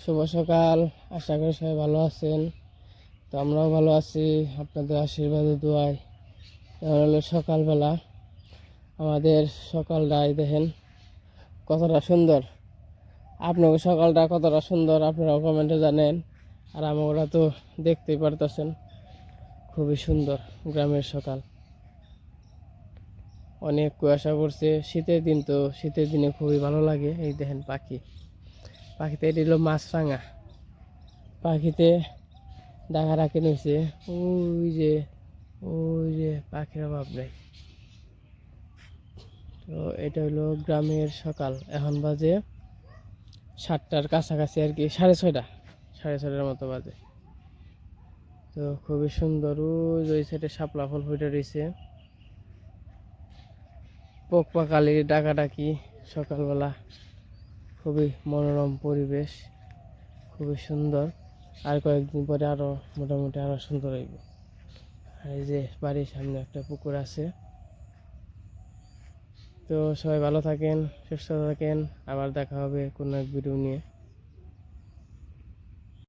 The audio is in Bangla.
শুভ সকাল। আশা করি সবাই ভালো আছেন। তো আমরাও ভালো আছি আপনাদের আশীর্বাদে দোয়ায়। এখন হলো সকালবেলা, আমাদের সকালটাই দেখেন কতটা সুন্দর। আপনাদের সকালটা কতটা সুন্দর আপনারাও কমেন্টে জানেন। আর আমরা তো দেখতেই পারতেছেন, খুবই সুন্দর গ্রামের সকাল। অনেক কুয়াশা পড়ছে, শীতের দিন, তো শীতের দিনে খুবই ভালো লাগে। এই দেখেন পাখিতে এটি হলো মাছরাঙা। পাখিতে ডাকা রাখে নিয়েছে, ওই যে পাখির অভাব নেই। তো এটা হলো গ্রামের সকাল। এখন বাজে 7টার কাছাকাছি আর কি, 6:30 মতো বাজে। তো খুবই সুন্দর। ওই সাইডে শাপলা ফুল ফুটে রয়েছে, পোক পাখালির ডাকাডাকি সকালবেলা। খুবই মনোরম পরিবেশ, খুবই সুন্দর। আর কয়েকদিন পরে আরো মোটামুটি আরো সুন্দর হইব। এই যে বাড়ির সামনে একটা পুকুর আছে। তো সবাই ভালো থাকেন, সুস্থ থাকেন। আবার দেখা হবে কোনো এক ভিডিও নিয়ে।